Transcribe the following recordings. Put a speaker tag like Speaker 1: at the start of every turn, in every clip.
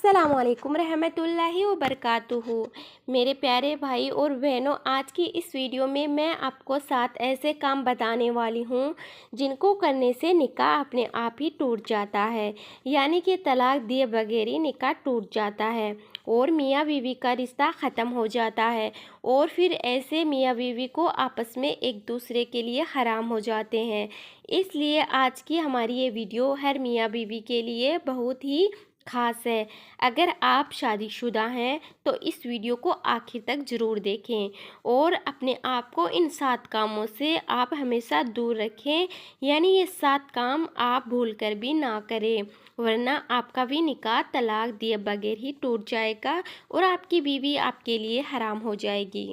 Speaker 1: अस्सलाम वालेकुम रहमतुल्लाहि व बरकातुहू। मेरे प्यारे भाई और बहनों, आज की इस वीडियो में मैं आपको 7 ऐसे काम बताने वाली हूँ जिनको करने से निकाह अपने आप ही टूट जाता है, यानी कि तलाक दिए बगैर ही निकाह टूट जाता है और मियाँ बीवी का रिश्ता ख़त्म हो जाता है और फिर ऐसे मियाँ बीवी को आपस में एक दूसरे के लिए हराम हो जाते हैं। इसलिए आज की हमारी ये वीडियो हर मियाँ बीवी के लिए बहुत ही ख़ास है। अगर आप शादीशुदा हैं तो इस वीडियो को आखिर तक ज़रूर देखें और अपने आप को इन 7 कामों से आप हमेशा दूर रखें, यानी ये 7 काम आप भूल कर भी ना करें, वरना आपका भी निकाह तलाक दिए बगैर ही टूट जाएगा और आपकी बीवी आपके लिए हराम हो जाएगी।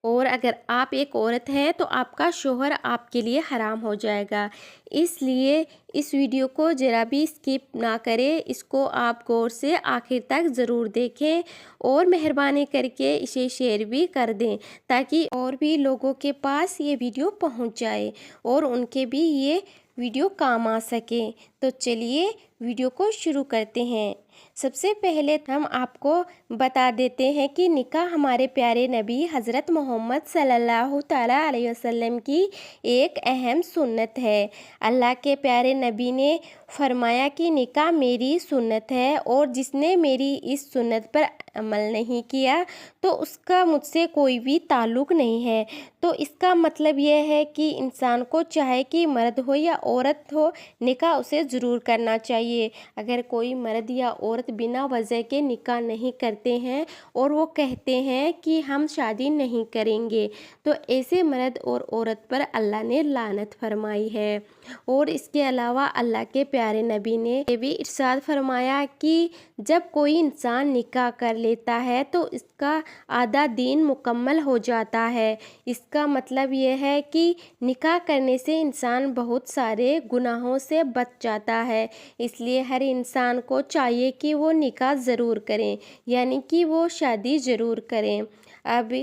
Speaker 1: और अगर आप एक औरत हैं तो आपका शोहर आपके लिए हराम हो जाएगा। इसलिए इस वीडियो को ज़रा भी स्किप ना करें, इसको आप गौर से आखिर तक ज़रूर देखें और मेहरबानी करके इसे शेयर भी कर दें ताकि और भी लोगों के पास ये वीडियो पहुंच जाए और उनके भी ये वीडियो काम आ सके। तो चलिए वीडियो को शुरू करते हैं। सबसे पहले हम आपको बता देते हैं कि निकाह हमारे प्यारे नबी हज़रत मोहम्मद सल्लल्लाहु ताला अलैहि वसल्लम की एक अहम सुन्नत है। अल्लाह के प्यारे नबी ने फरमाया कि निकाह मेरी सुन्नत है और जिसने मेरी इस सुन्नत पर अमल नहीं किया तो उसका मुझसे कोई भी ताल्लुक़ नहीं है। तो इसका मतलब यह है कि इंसान को चाहे कि मर्द हो या औरत हो, निकाह उसे ज़रूर करना चाहिए। अगर कोई मर्द या औरत बिना वजह के निकाह नहीं करते हैं और वो कहते हैं कि हम शादी नहीं करेंगे, तो ऐसे मर्द और औरत पर अल्लाह ने लानत फरमाई है। और इसके अलावा अल्लाह के प्यारे नबी ने ये भी इरशाद फरमाया कि जब कोई इंसान निकाह कर लेता है तो इसका आधा दीन मुकम्मल हो जाता है। इसका मतलब यह है कि निकाह करने से इंसान बहुत सारे गुनाहों से बच जाता है। इसलिए हर इंसान को चाहिए कि वो निकाह ज़रूर करें, यानी कि वो शादी ज़रूर करें। अब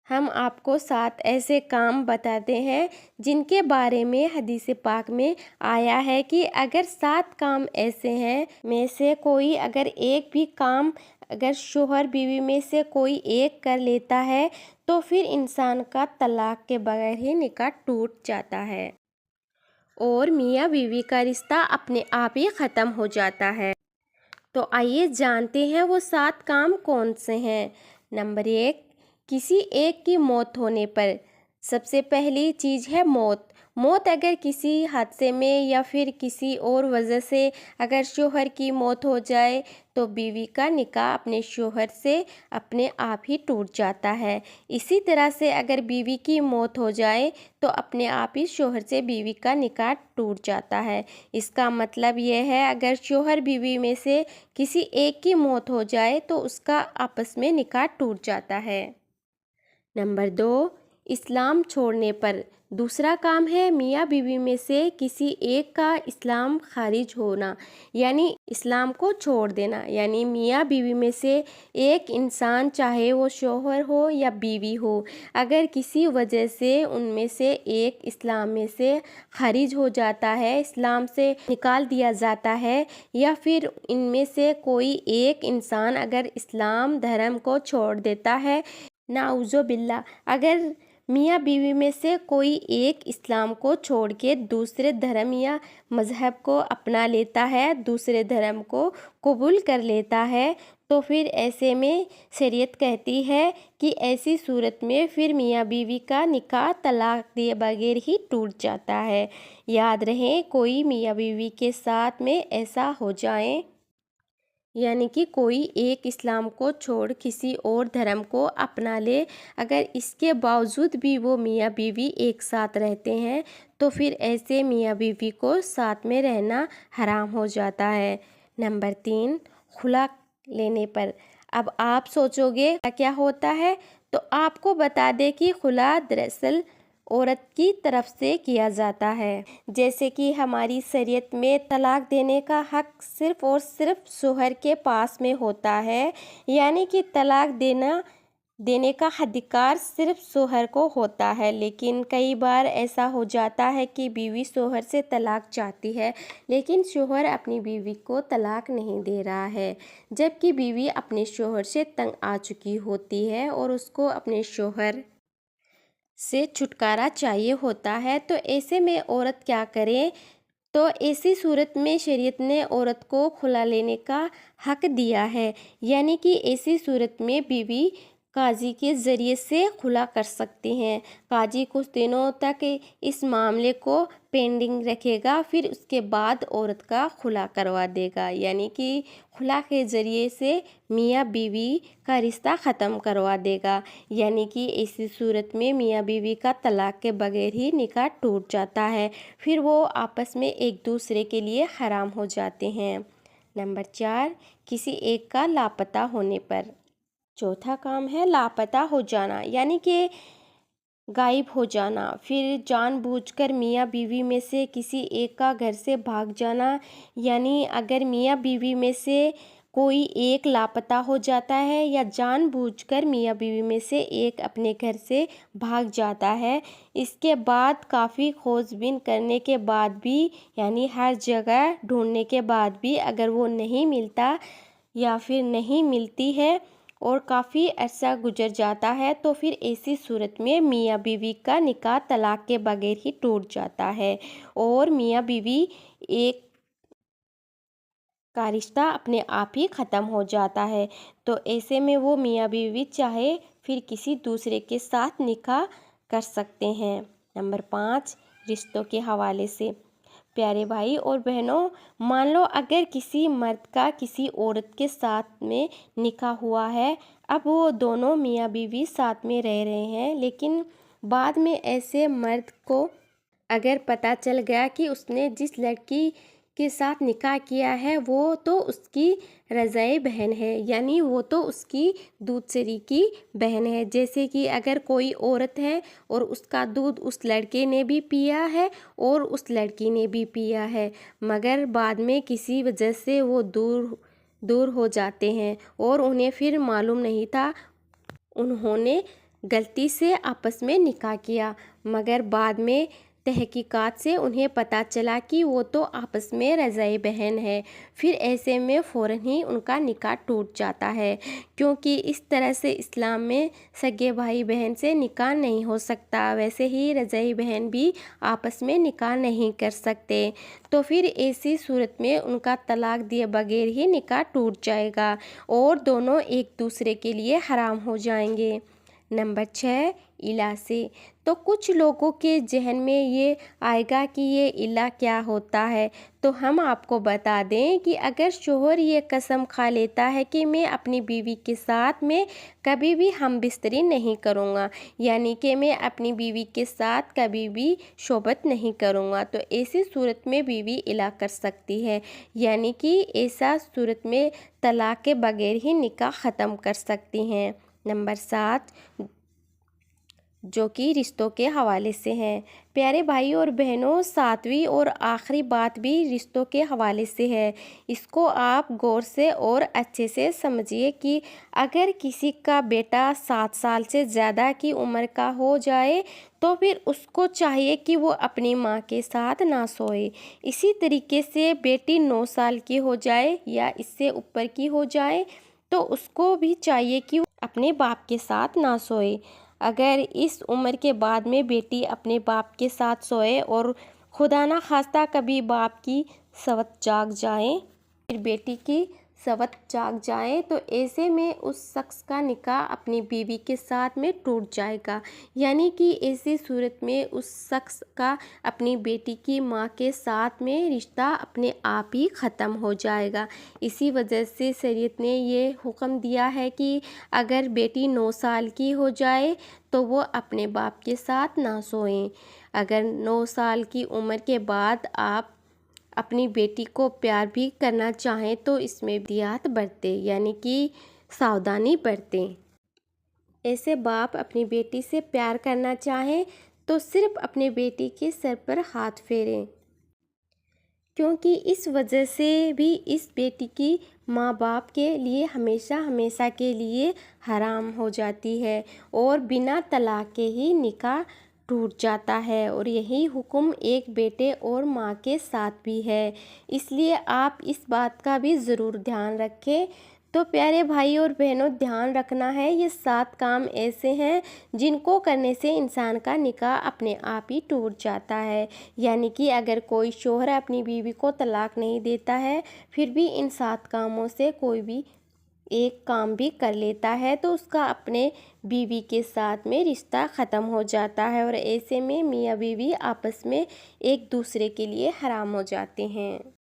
Speaker 1: हम आपको 7 ऐसे काम बताते हैं जिनके बारे में हदीस पाक में आया है कि अगर 7 काम ऐसे हैं में से कोई अगर एक भी काम अगर शोहर बीवी में से कोई एक कर लेता है तो फिर इंसान का तलाक के बगैर ही निकाह टूट जाता है और मियाँ बीवी का रिश्ता अपने आप ही ख़त्म हो जाता है। तो आइए जानते हैं वो 7 काम कौन से हैं। नंबर 1, किसी एक की मौत होने पर। सबसे पहली चीज़ है मौत। मौत अगर किसी हादसे में या फिर किसी और वजह से अगर शोहर की मौत हो जाए तो बीवी का निकाह अपने शोहर से अपने आप ही टूट जाता है। इसी तरह से अगर बीवी की मौत हो जाए तो अपने आप ही शोहर से बीवी का निकाह टूट जाता है। इसका मतलब यह है अगर शोहर बीवी में से किसी एक की मौत हो जाए तो उसका आपस में निकाह टूट जाता है। नंबर 2, इस्लाम छोड़ने पर। दूसरा काम है मियाँ बीवी में से किसी एक का इस्लाम खारिज होना, यानी इस्लाम को छोड़ देना। यानी मियाँ बीवी में से एक इंसान, चाहे वो शोहर हो या बीवी हो, अगर किसी वजह से उनमें से एक इस्लाम में से खारिज हो जाता है, इस्लाम से निकाल दिया जाता है, या फिर इनमें से कोई एक इंसान अगर इस्लाम धर्म को छोड़ देता है, नाउज़ो बिल्ला, अगर मियाँ बीवी में से कोई एक इस्लाम को छोड़ के दूसरे धर्म या मज़हब को अपना लेता है, दूसरे धर्म को कबूल कर लेता है, तो फिर ऐसे में शरीयत कहती है कि ऐसी सूरत में फिर मियाँ बीवी का निकाह तलाक दिए बगैर ही टूट जाता है। याद रहे, कोई मियाँ बीवी के साथ में ऐसा हो जाए, यानी कि कोई एक इस्लाम को छोड़ किसी और धर्म को अपना ले, अगर इसके बावजूद भी वो मियाँ बीवी एक साथ रहते हैं तो फिर ऐसे मियाँ बीवी को साथ में रहना हराम हो जाता है। नंबर 3, खुला लेने पर। अब आप सोचोगे क्या होता है, तो आपको बता दें कि खुला दरअसल औरत की तरफ से किया जाता है। जैसे कि हमारी शरीयत में तलाक देने का हक सिर्फ़ और सिर्फ शोहर के पास में होता है, यानी कि तलाक देना देने का अधिकार सिर्फ शौहर को होता है, लेकिन कई बार ऐसा हो जाता है कि बीवी शौहर से तलाक चाहती है, लेकिन शौहर अपनी बीवी को तलाक नहीं दे रहा है, जबकि बीवी अपने शौहर से तंग आ चुकी होती है और उसको अपने शौहर से छुटकारा चाहिए होता है। तो ऐसे में औरत क्या करे? तो ऐसी सूरत में शरीयत ने औरत को खुला लेने का हक दिया है, यानी कि ऐसी सूरत में बीवी काजी के ज़रिए से खुला कर सकती हैं। काजी कुछ दिनों तक इस मामले को पेंडिंग रखेगा, फिर उसके बाद औरत का खुला करवा देगा, यानी कि खुला के ज़रिए से मियाँ बीवी का रिश्ता ख़त्म करवा देगा। यानी कि ऐसी सूरत में मियाँ बीवी का तलाक के बगैर ही निकाह टूट जाता है, फिर वो आपस में एक दूसरे के लिए हराम हो जाते हैं। नंबर 4, किसी एक का लापता होने पर। चौथा काम है लापता हो जाना, यानी कि गायब हो जाना। फिर जानबूझकर मियाँ बीवी में से किसी एक का घर से भाग जाना, यानी अगर मियाँ बीवी में से कोई एक लापता हो जाता है या जानबूझकर मियाँ बीवी में से एक अपने घर से भाग जाता है, इसके बाद काफ़ी खोजबीन करने के बाद भी, यानी हर जगह ढूंढने के बाद भी अगर वो नहीं मिलता या फिर नहीं मिलती है और काफ़ी अरसा गुजर जाता है, तो फिर ऐसी सूरत में मियाँ बीवी का निकाह तलाक के बगैर ही टूट जाता है और मियाँ बीवी एक का रिश्ता अपने आप ही ख़त्म हो जाता है। तो ऐसे में वो मियाँ बीवी चाहे फिर किसी दूसरे के साथ निकाह कर सकते हैं। नंबर 5, रिश्तों के हवाले से। प्यारे भाई और बहनों, मान लो अगर किसी मर्द का किसी औरत के साथ में निकाह हुआ है, अब वो दोनों मियाँ बीवी साथ में रह रहे हैं, लेकिन बाद में ऐसे मर्द को अगर पता चल गया कि उसने जिस लड़की के साथ निकाह किया है वो तो उसकी रज़ाई बहन है, यानी वो तो उसकी दूधसरी की बहन है। जैसे कि अगर कोई औरत है और उसका दूध उस लड़के ने भी पिया है और उस लड़की ने भी पिया है, मगर बाद में किसी वजह से वो दूर हो जाते हैं और उन्हें फिर मालूम नहीं था, उन्होंने गलती से आपस में निकाह किया, मगर बाद में तहकीकात से उन्हें पता चला कि वो तो आपस में रज़ाई बहन है। फिर ऐसे में फ़ौरन ही उनका निकाह टूट जाता है, क्योंकि इस तरह से इस्लाम में सगे भाई बहन से निकाह नहीं हो सकता, वैसे ही रज़ाई बहन भी आपस में निकाह नहीं कर सकते। तो फिर ऐसी सूरत में उनका तलाक दिए बगैर ही निकाह टूट जाएगा और दोनों एक दूसरे के लिए हराम हो जाएंगे। नंबर 6, इला से। तो कुछ लोगों के जहन में ये आएगा कि ये इला क्या होता है, तो हम आपको बता दें कि अगर शौहर ये कसम खा लेता है कि मैं अपनी बीवी के साथ में कभी भी हम बिस्तरी नहीं करूँगा, यानी कि मैं अपनी बीवी के साथ कभी भी शोबत नहीं करूँगा, तो ऐसी सूरत में बीवी इला कर सकती है, यानी कि ऐसा सूरत में तलाक के बगैर ही निकाह ख़त्म कर सकती हैं। नंबर 7, जो कि रिश्तों के हवाले से हैं। प्यारे भाई और बहनों, 7वीं और आखिरी बात भी रिश्तों के हवाले से है। इसको आप गौर से और अच्छे से समझिए कि अगर किसी का बेटा 7 साल से ज़्यादा की उम्र का हो जाए तो फिर उसको चाहिए कि वो अपनी माँ के साथ ना सोए। इसी तरीके से बेटी 9 साल की हो जाए या इससे ऊपर की हो जाए तो उसको भी चाहिए कि वो अपने बाप के साथ ना सोए। अगर इस उम्र के बाद में बेटी अपने बाप के साथ सोए और खुदा ना खास्ता कभी बाप की सवत जाग जाए, फिर बेटी की सवत जाग जाए, तो ऐसे में उस शख्स का निकाह अपनी बीवी के साथ में टूट जाएगा, यानी कि ऐसी सूरत में उस शख्स का अपनी बेटी की माँ के साथ में रिश्ता अपने आप ही ख़त्म हो जाएगा। इसी वजह से शरीयत ने ये हुक्म दिया है कि अगर बेटी 9 साल की हो जाए तो वो अपने बाप के साथ ना सोएं। अगर 9 साल की उम्र के बाद आप अपनी बेटी को प्यार भी करना चाहें तो इसमें एहतियात बरतें, यानी कि सावधानी बरतें। ऐसे बाप अपनी बेटी से प्यार करना चाहें तो सिर्फ अपने बेटी के सर पर हाथ फेरें, क्योंकि इस वजह से भी इस बेटी की ماں باپ کے لیے ہمیشہ ہمیشہ کے لیے حرام ہو جاتی ہے اور بنا طلاق کے ہی نکاح ٹوٹ جاتا ہے، اور یہی حکم ایک بیٹے اور ماں کے ساتھ بھی ہے۔ اس لیے آپ اس بات کا بھی ضرور دھیان رکھیں۔ تو پیارے بھائی اور بہنوں، دھیان رکھنا ہے، یہ 7 کام ایسے ہیں جن کو کرنے سے انسان کا نکاح اپنے آپ ہی ٹوٹ جاتا ہے۔ یعنی کہ اگر کوئی شوہر اپنی بیوی کو طلاق نہیں دیتا ہے، پھر بھی ان 7 کاموں سے کوئی بھی ایک کام بھی کر لیتا ہے تو اس کا اپنے بیوی کے ساتھ میں رشتہ ختم ہو جاتا ہے، اور ایسے میں میاں بیوی آپس میں ایک دوسرے کے لیے حرام ہو جاتے ہیں۔